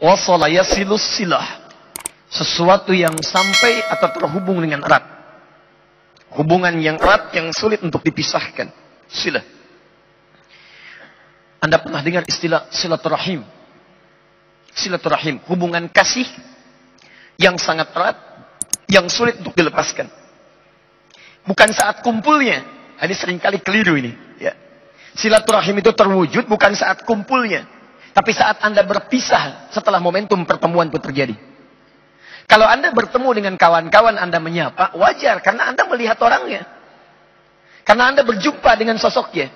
Wasala yasilus silah. Sesuatu yang sampai atau terhubung dengan erat. Hubungan yang erat yang sulit untuk dipisahkan. Silah. Anda pernah dengar istilah silaturahim? Silaturahim, hubungan kasih yang sangat erat, yang sulit untuk dilepaskan. Bukan saat kumpulnya. Ini seringkali keliru ini. Ya. Silaturahim itu terwujud bukan saat kumpulnya. Tapi saat Anda berpisah setelah momentum pertemuan itu terjadi. Kalau Anda bertemu dengan kawan-kawan Anda menyapa, wajar karena Anda melihat orangnya. Karena Anda berjumpa dengan sosoknya.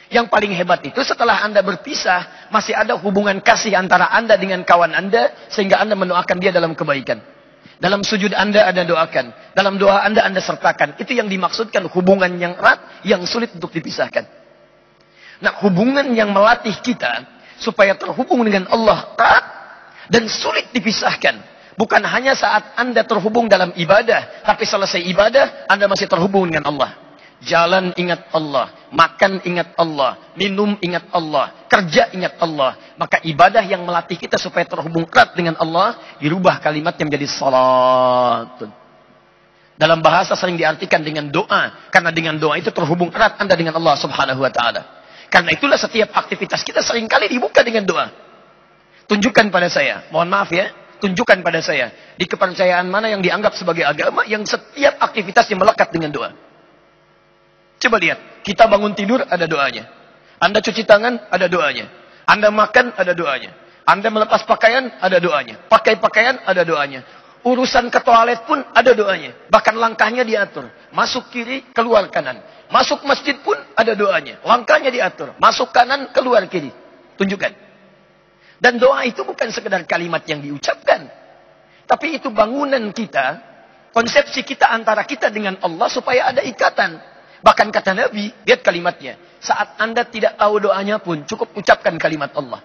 Yang paling hebat itu setelah Anda berpisah, masih ada hubungan kasih antara Anda dengan kawan Anda, sehingga Anda mendoakan dia dalam kebaikan. Dalam sujud Anda doakan. Dalam doa Anda sertakan. Itu yang dimaksudkan hubungan yang erat, yang sulit untuk dipisahkan. Nah, hubungan yang melatih kita, supaya terhubung dengan Allah erat, dan sulit dipisahkan. Bukan hanya saat Anda terhubung dalam ibadah, tapi selesai ibadah, Anda masih terhubung dengan Allah. Jalan ingat Allah, makan ingat Allah, minum ingat Allah, kerja ingat Allah. Maka ibadah yang melatih kita supaya terhubung erat dengan Allah, dirubah kalimatnya menjadi salat. Dalam bahasa sering diartikan dengan doa, karena dengan doa itu terhubung erat Anda dengan Allah Subhanahu wa Ta'ala. Karena itulah setiap aktivitas kita seringkali dibuka dengan doa. Tunjukkan pada saya, mohon maaf ya, tunjukkan pada saya, di kepercayaan mana yang dianggap sebagai agama, yang setiap aktivitasnya melekat dengan doa. Coba lihat, kita bangun tidur ada doanya. Anda cuci tangan ada doanya. Anda makan ada doanya. Anda melepas pakaian ada doanya. Pakai pakaian ada doanya. Urusan ke toilet pun ada doanya. Bahkan langkahnya diatur. Masuk kiri, keluar kanan. Masuk masjid pun ada doanya. Langkahnya diatur. Masuk kanan, keluar kiri. Tunjukkan. Dan doa itu bukan sekedar kalimat yang diucapkan. Tapi itu bangunan kita, konsepsi kita antara kita dengan Allah supaya ada ikatan. Bahkan kata Nabi, lihat kalimatnya. Saat Anda tidak tahu doanya pun, cukup ucapkan kalimat Allah.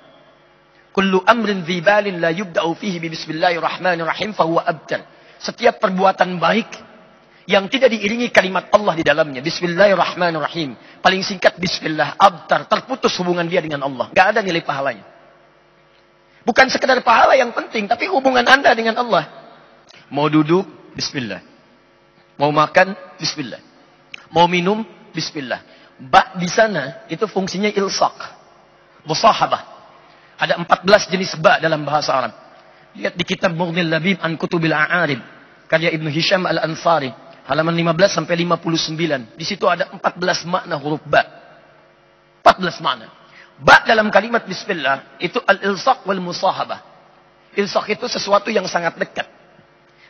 Kullu amrin dzibalin la yubda'u fihi bismillahirrahmanirrahim fahuwa abtar. Setiap perbuatan baik yang tidak diiringi kalimat Allah di dalamnya, bismillahirrahmanirrahim. Paling singkat bismillah, abtar, terputus hubungan dia dengan Allah. Gak ada nilai pahalanya. Bukan sekedar pahala yang penting, tapi hubungan Anda dengan Allah. Mau duduk, bismillah. Mau makan, bismillah. Mau minum, bismillah. Ba di sana, itu fungsinya ilsaq. Musahabah. Ada 14 jenis ba dalam bahasa Arab. Lihat di kitab Mughnil Labib an Kutubil A'arib. Karya Ibnu Hisham Al-Ansari. Halaman 15 sampai 59. Di situ ada 14 makna huruf ba. 14 makna. Ba dalam kalimat bismillah, itu al-ilsaq wal musahabah. Ilsaq itu sesuatu yang sangat dekat.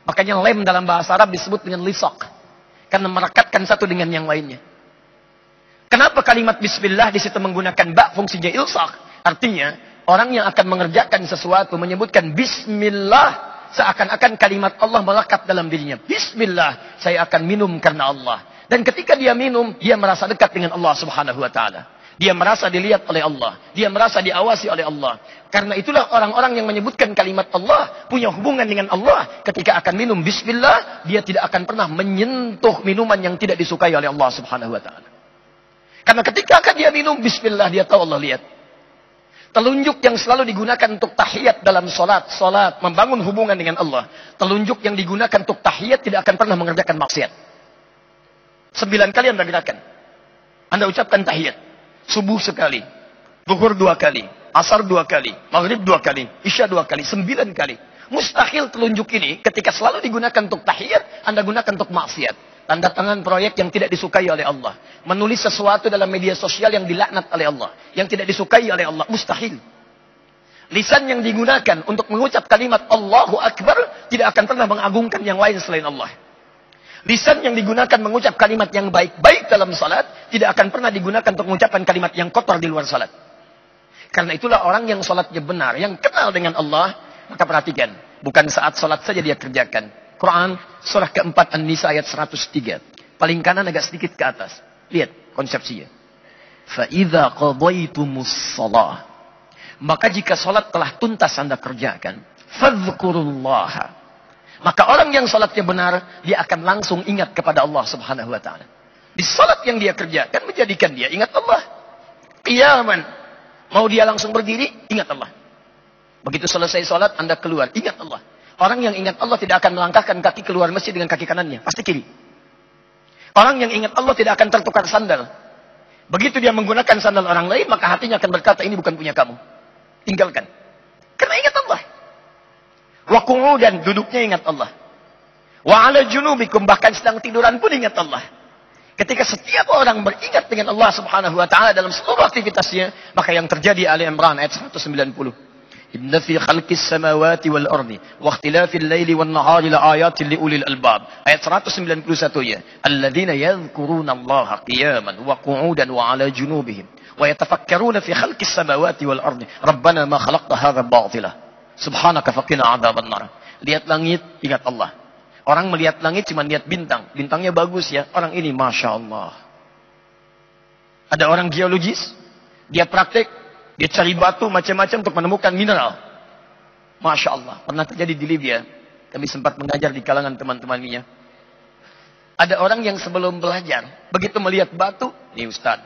Makanya lem dalam bahasa Arab disebut dengan lisaq. Karena merekatkan satu dengan yang lainnya. Kenapa kalimat bismillah di situ menggunakan ba fungsinya ilsaq? Artinya, orang yang akan mengerjakan sesuatu menyebutkan bismillah, seakan-akan kalimat Allah melekat dalam dirinya. Bismillah, saya akan minum karena Allah. Dan ketika dia minum, dia merasa dekat dengan Allah Subhanahu wa Ta'ala. Dia merasa dilihat oleh Allah. Dia merasa diawasi oleh Allah. Karena itulah orang-orang yang menyebutkan kalimat Allah punya hubungan dengan Allah. Ketika akan minum bismillah, dia tidak akan pernah menyentuh minuman yang tidak disukai oleh Allah Subhanahu wa Ta'ala. Karena ketika akan dia minum bismillah, dia tahu Allah lihat. Telunjuk yang selalu digunakan untuk tahiyat dalam salat, membangun hubungan dengan Allah. Telunjuk yang digunakan untuk tahiyat tidak akan pernah mengerjakan maksiat. 9 kali Anda gerakan. Anda ucapkan tahiyat. Subuh sekali, zuhur 2 kali, asar 2 kali, maghrib 2 kali, isya 2 kali, 9 kali. Mustahil telunjuk ini ketika selalu digunakan untuk tahiyat, Anda gunakan untuk maksiat. Tanda tangan proyek yang tidak disukai oleh Allah. Menulis sesuatu dalam media sosial yang dilaknat oleh Allah, yang tidak disukai oleh Allah. Mustahil. Lisan yang digunakan untuk mengucap kalimat Allahu Akbar tidak akan pernah mengagungkan yang lain selain Allah. Lisan yang digunakan mengucap kalimat yang baik-baik dalam salat tidak akan pernah digunakan untuk mengucapkan kalimat yang kotor di luar salat. Karena itulah orang yang salatnya benar, yang kenal dengan Allah, maka perhatikan, bukan saat salat saja dia kerjakan. Quran surah keempat An-Nisa ayat 103. Paling kanan agak sedikit ke atas. Lihat konsepsinya. Fa idza qadaytumus shalah. Maka jika salat telah tuntas Anda kerjakan, fadhkurullaha. Maka orang yang salatnya benar, dia akan langsung ingat kepada Allah Subhanahu wa Ta'ala. Di salat yang dia kerjakan menjadikan dia ingat Allah. Qiyaman. Mau dia langsung berdiri, ingat Allah. Begitu selesai sholat, Anda keluar. Ingat Allah. Orang yang ingat Allah tidak akan melangkahkan kaki keluar masjid dengan kaki kanannya. Pasti kiri. Orang yang ingat Allah tidak akan tertukar sandal. Begitu dia menggunakan sandal orang lain, maka hatinya akan berkata, ini bukan punya kamu. Tinggalkan. Karena ingat Allah. Wa qu'udan, duduknya ingat Allah. Wa ala junubikum, bahkan sedang tiduran pun ingat Allah. Ketika setiap orang beringat dengan Allah Subhanahu wa taala dalam seluruh aktivitasnya, maka yang terjadi Ali Imran ayat 190. Inna fi khalqis samawati wal ardi wa ikhtilafil laili wan nahari la ayatin li ulil albab. Ayat 191 ya. Alladzina yadhkuruna Allah qiyaman wa qu'udan wa ala junubihim wa yatafakkaruna fi khalqis samawati wal ardi. Rabbana ma khalaqta hadza batila. Subhanaka faqina adzaban nar. Lihat langit, ingat Allah. Orang melihat langit cuma lihat bintang. Bintangnya bagus ya. Orang ini Masya Allah. Ada orang geologis. Dia praktek. Dia cari batu macam-macam untuk menemukan mineral. Masya Allah. Pernah terjadi di Libya. Kami sempat mengajar di kalangan teman-temannya. Ada orang yang sebelum belajar. Begitu melihat batu. Ini Ustaz.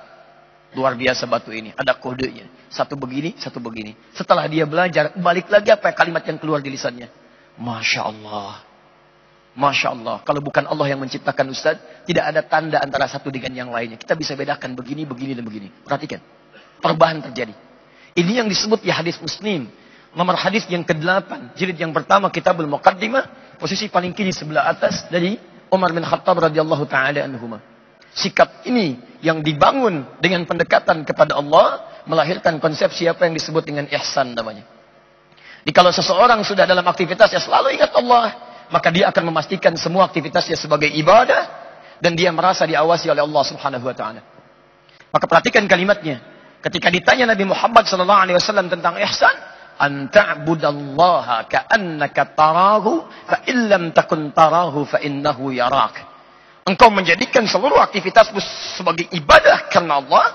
Luar biasa batu ini. Ada kodenya. Satu begini, satu begini. Setelah dia belajar. Balik lagi apa kalimat yang keluar di lisannya. Masya Allah. Masya Allah, kalau bukan Allah yang menciptakan Ustaz, tidak ada tanda antara satu dengan yang lainnya. Kita bisa bedakan begini, begini, dan begini. Perhatikan, perubahan terjadi. Ini yang disebut ya hadis Muslim. Nomor hadis yang ke-8, jilid yang pertama, Kitabul Muqaddimah, posisi paling kiri sebelah atas dari Umar bin Khattab radhiyallahu taala anhuma. Sikap ini yang dibangun dengan pendekatan kepada Allah, melahirkan konsepsi apa yang disebut dengan ihsan namanya. Jadi kalau seseorang sudah dalam aktivitasnya selalu ingat Allah, maka dia akan memastikan semua aktivitasnya sebagai ibadah dan dia merasa diawasi oleh Allah Subhanahu wa taala. Maka perhatikan kalimatnya. Ketika ditanya Nabi Muhammad sallallahu alaihi wasallam tentang ihsan, an ta'budallaha ka'annaka tarahu fa illam takun tarahu fa innahu yarak. Engkau menjadikan seluruh aktivitasmu sebagai ibadah karena Allah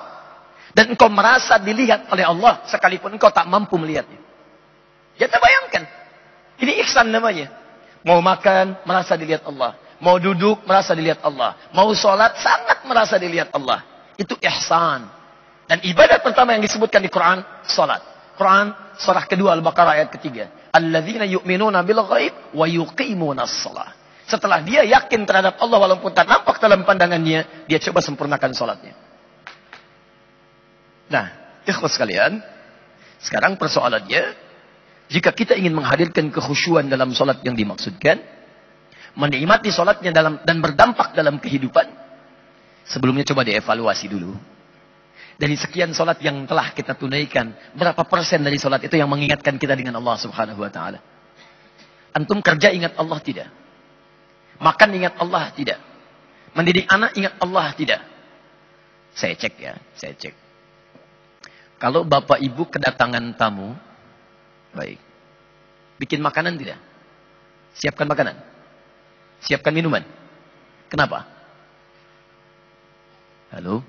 dan engkau merasa dilihat oleh Allah sekalipun engkau tak mampu melihatnya. Jangan bayangkan. Ini ihsan namanya. Mau makan, merasa dilihat Allah. Mau duduk, merasa dilihat Allah. Mau sholat, sangat merasa dilihat Allah. Itu ihsan. Dan ibadah pertama yang disebutkan di Quran, sholat. Quran, surah kedua Al-Baqarah ayat ketiga. Alladzina yu'minuna bil ghaib wa yuqimuna shalah. Setelah dia yakin terhadap Allah walaupun tak nampak dalam pandangannya, dia coba sempurnakan sholatnya. Nah, ikhwas sekalian, sekarang persoalannya, jika kita ingin menghadirkan kekhusyuan dalam solat yang dimaksudkan, menikmati solatnya dan berdampak dalam kehidupan, sebelumnya coba dievaluasi dulu. Dari sekian solat yang telah kita tunaikan, berapa persen dari solat itu yang mengingatkan kita dengan Allah Subhanahu wa taala? Antum kerja ingat Allah tidak? Makan ingat Allah tidak? Mendidik anak ingat Allah tidak? Saya cek ya, saya cek. Kalau bapak ibu kedatangan tamu, baik. Bikin makanan tidak? Siapkan makanan. Siapkan minuman. Kenapa? Halo?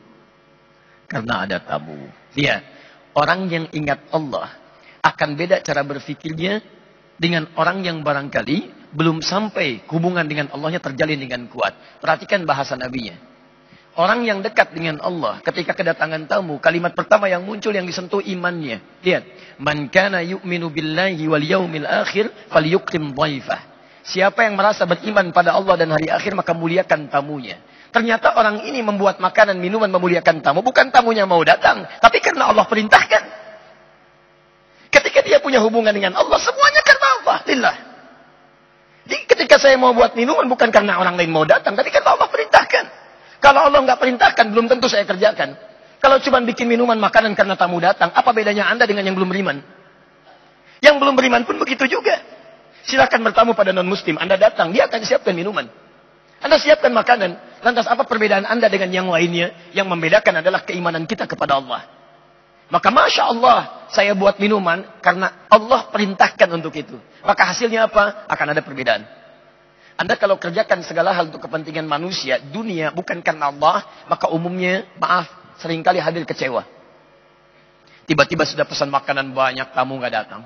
Karena ada tamu. Lihat, orang yang ingat Allah akan beda cara berfikirnya dengan orang yang barangkali belum sampai hubungan dengan Allahnya terjalin dengan kuat. Perhatikan bahasa nabinya. Orang yang dekat dengan Allah ketika kedatangan tamu, kalimat pertama yang muncul yang disentuh imannya. Lihat, man kana yu'minu billahi wal yaumil akhir falyukrim dhaifah. Siapa yang merasa beriman pada Allah dan hari akhir maka muliakan tamunya. Ternyata orang ini membuat makanan, minuman memuliakan tamu, bukan tamunya mau datang, tapi karena Allah perintahkan. Ketika dia punya hubungan dengan Allah, semuanya karena Allah, lillah. Jadi ketika saya mau buat minuman bukan karena orang lain mau datang, tapi karena Allah perintahkan. Kalau Allah nggak perintahkan, belum tentu saya kerjakan. Kalau cuma bikin minuman makanan karena tamu datang, apa bedanya Anda dengan yang belum beriman? Yang belum beriman pun begitu juga. Silakan bertamu pada non-muslim. Anda datang, dia akan siapkan minuman. Anda siapkan makanan. Lantas apa perbedaan Anda dengan yang lainnya? Yang membedakan adalah keimanan kita kepada Allah. Maka Masya Allah, saya buat minuman karena Allah perintahkan untuk itu. Maka hasilnya apa? Akan ada perbedaan. Anda kalau kerjakan segala hal untuk kepentingan manusia, dunia, bukan karena Allah, maka umumnya, maaf, seringkali hadir kecewa. Tiba-tiba sudah pesan makanan banyak, tamu nggak datang.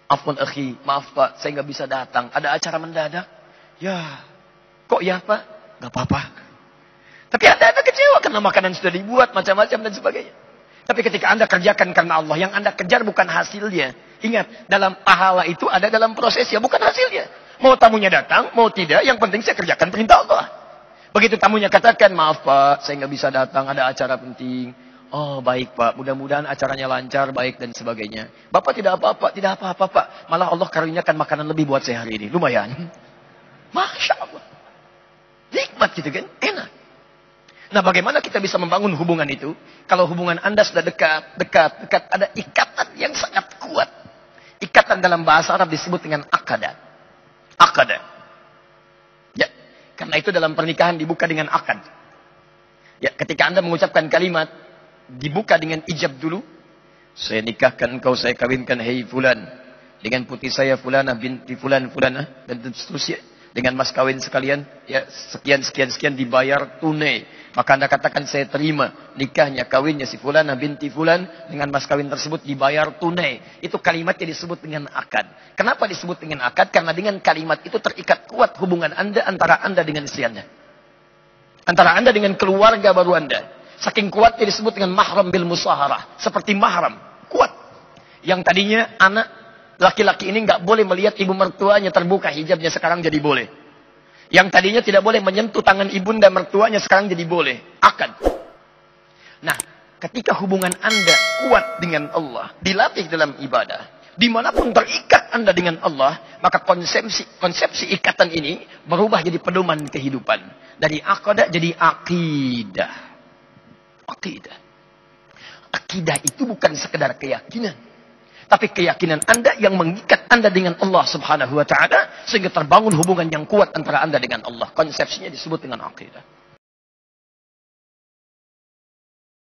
Afwan akhi, maaf pak, saya nggak bisa datang. Ada acara mendadak. Ya, kok ya pak? Nggak apa-apa. Tapi Anda kecewa karena makanan sudah dibuat, macam-macam dan sebagainya. Tapi ketika Anda kerjakan karena Allah, yang Anda kejar bukan hasilnya. Ingat, dalam pahala itu ada dalam prosesnya, bukan hasilnya. Mau tamunya datang, mau tidak, yang penting saya kerjakan perintah Allah. Begitu tamunya katakan, maaf Pak, saya nggak bisa datang, ada acara penting. Oh baik Pak, mudah-mudahan acaranya lancar, baik dan sebagainya. Bapak tidak apa-apa, tidak apa-apa Pak. Malah Allah karuniakan makanan lebih buat saya hari ini. Lumayan. Masya Allah. Nikmat gitu kan, enak. Nah bagaimana kita bisa membangun hubungan itu? Kalau hubungan Anda sudah dekat, ada ikatan yang sangat kuat. Ikatan dalam bahasa Arab disebut dengan akada. Akada. Ya, karena itu dalam pernikahan dibuka dengan akad. Ya, ketika Anda mengucapkan kalimat, dibuka dengan ijab dulu. Saya nikahkan engkau, saya kawinkan, hei fulan. Dengan putih saya fulana binti fulan fulana. Dan seterusnya. Dengan mas kawin sekalian, ya sekian dibayar tunai. Maka Anda katakan saya terima nikahnya, kawinnya si fulana binti fulan dengan mas kawin tersebut dibayar tunai. Itu kalimatnya disebut dengan akad. Kenapa disebut dengan akad? Karena dengan kalimat itu terikat kuat hubungan Anda antara Anda dengan istri Anda. Antara Anda dengan keluarga baru Anda. Saking kuatnya disebut dengan mahram bil musaharah. Seperti mahram. Kuat. Yang tadinya anak laki-laki ini nggak boleh melihat ibu mertuanya terbuka hijabnya, sekarang jadi boleh. Yang tadinya tidak boleh menyentuh tangan ibunda mertuanya, sekarang jadi boleh. Akad. Nah, ketika hubungan Anda kuat dengan Allah, dilatih dalam ibadah, dimanapun terikat Anda dengan Allah, maka konsepsi ikatan ini berubah jadi pedoman kehidupan. Dari akadah jadi akidah. Akidah. Akidah itu bukan sekedar keyakinan. Tapi keyakinan Anda yang mengikat Anda dengan Allah subhanahu wa ta'ala. Sehingga terbangun hubungan yang kuat antara Anda dengan Allah. Konsepsinya disebut dengan akidah.